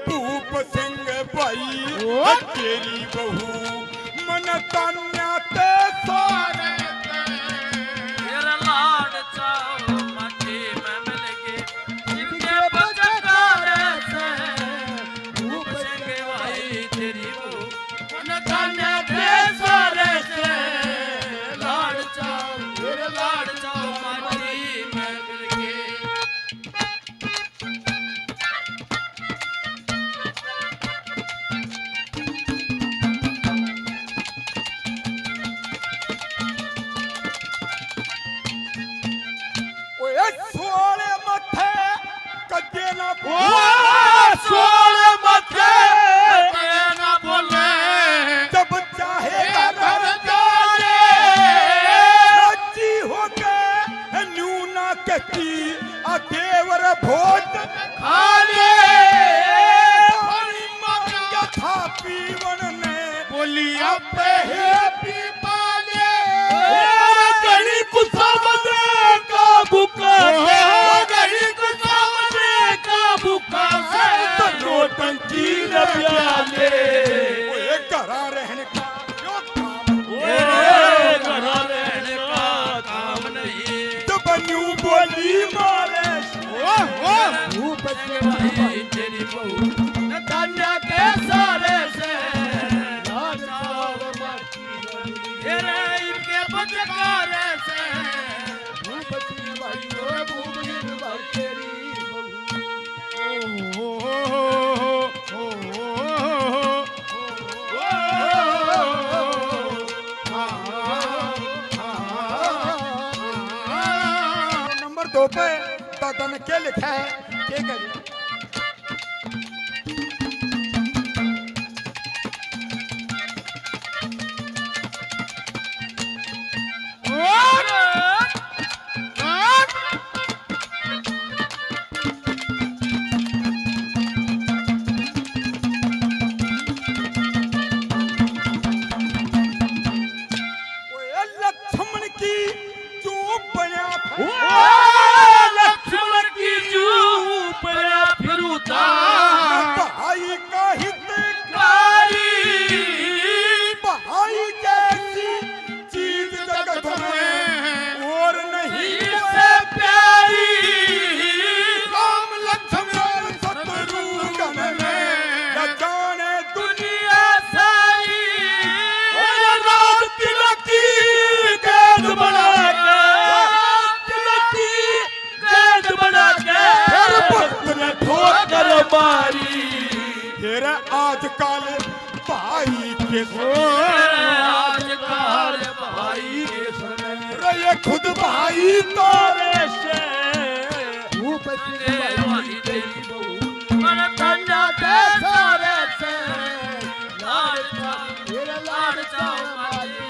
भूप सिंह भाई तेरी बहू मन तान्या ते सारे तेरा लाड चाओ माटी में मिल के इनके बचकारे से भूप सिंह भाई तेरी बहू मन तान्या ते सारे से लाड चाओ तेरा लाड चाओ माटी में मिल के सोले मथे कदे ना सोले मथे कदे ना बोले जब चाहे घर जाए राजी हो गए न्यू ना कहती देवर भोज खाले क्या था पीवन ने बोली पे है पीपाले गली कुसामदे का भूखा गली कुसामदे का भूखा से नोटंकी न प्याले घरा रहने का क्यों काम घरा रहने का काम नहीं जब न्यू बोली मारे भूप सिंह भाई तेरी बहू न तान्या के सारे से तेरे इनके बचकारे से भूप सिंह भाई भूप सिंह भाई तेरी नंबर 2 पे दादा ने क्या लिखा है क्या करिए लक्ष्मण की जो बना लक्ष्मण की जूप फिरूता भाई का हितकारी भाई जैसी चीज जगत में और नहीं से प्यारी राम लक्ष्मण शत्रुघ्न में न जाने दुनिया सारी राम तिलक की कैद बना के कैद बना के भक्त ने ठोकर मारी फिर आजकल भाई के आजकल भाई रे खुद भाई तोरे से भूप भाई तेरी बहू मन तन्या के सारे से लाड चाओ माटी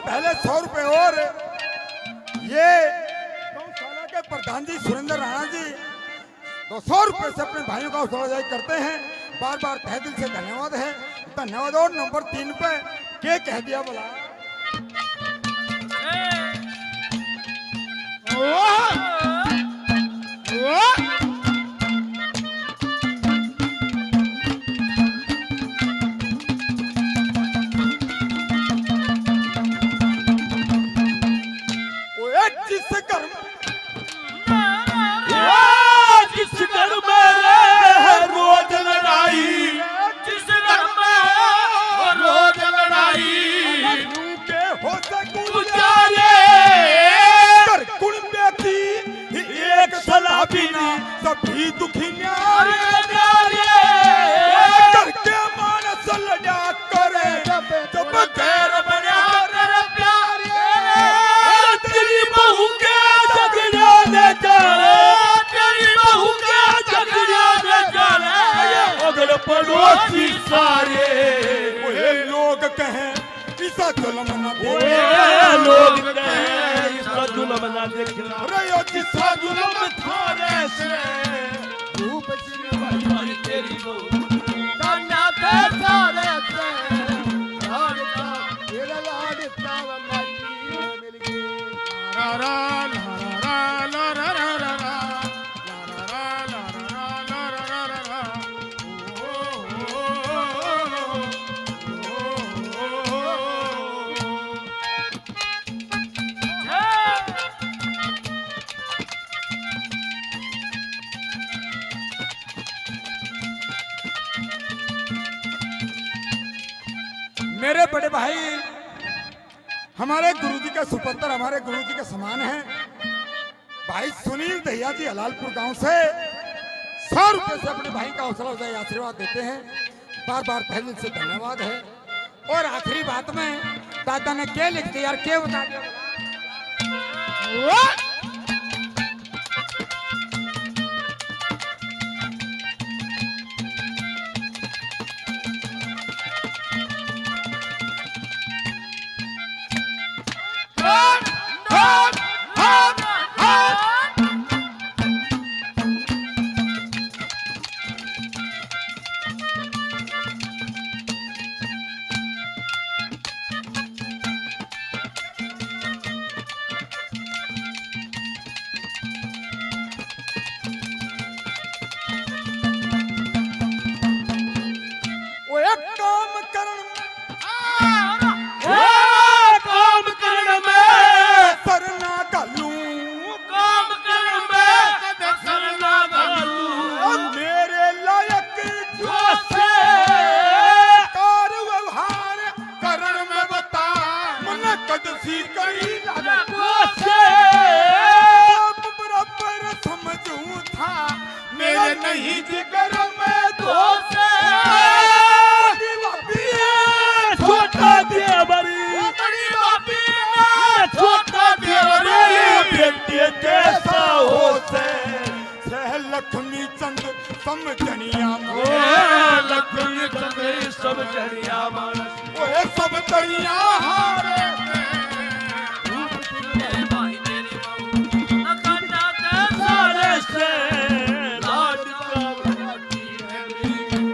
पहले 100 रुपए और ये गौशाला के प्रधान जी सुरेंद्र राणा जी 200 रुपए से अपने भाइयों का हौसला करते हैं। बार बार तहे दिल से धन्यवाद है, धन्यवाद। और नंबर 3 पे क्या कह दिया बोला जिस घर में रोज लड़ाई, जिस घर में रोज लड़ाई के हो गुजारे कर कुंबे की एक सलाह बिना सभी दुखी न्यारे करके मानस लड़ा करे जब गैर बना तेरे प्यारे तेरी बहू के जगने जा तेरी बहू के जिसका जुल्म न ओए देखे लोग कहे इसका जुल्म ना देखना अरे यो जिसका जुल्म थाने से रूप सिंह भाई तेरी बहू कान्या के सारे से लाडका मेरा लाडका माटी मिल गई ला ला ला ला ला ला ला ला मेरे बड़े भाई हमारे गुरुजी का सुपुत्र हमारे गुरुजी के समान हैं भाई सुनील दहिया जी हलालपुर गांव से 100 रुपए से अपने भाई का हौसला अफजाई आशीर्वाद देते हैं बार बार तहे दिल से धन्यवाद है और आखिरी बात में दादा ने क्या लिख दिया यार क्या बता दिया वो एक काम करन काम करने में सरना गालू काम करने में सरना गालू मेरे लायक जो से कार व्यवहार करण में बता मन कदसी करी लागत से बराबर समझूं था मेरे नहीं जिगर में तो से छोटा देवरी बड़ी बापी छोटा देवरी बेटे कैसा हो से लक्ष्मी चंद समझनिया लक्ष्मी चंद्र सब चढ़िया मानस ओए सब तड़िया हारे तेरे भाई तेरी बहू न कान्या के सारे सारे से लाड का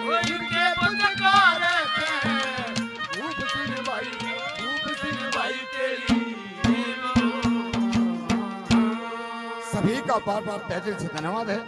कोई के बचकारे से रूप सिंह भाई तेरी सभी का बार बार तहे दिल से धन्यवाद है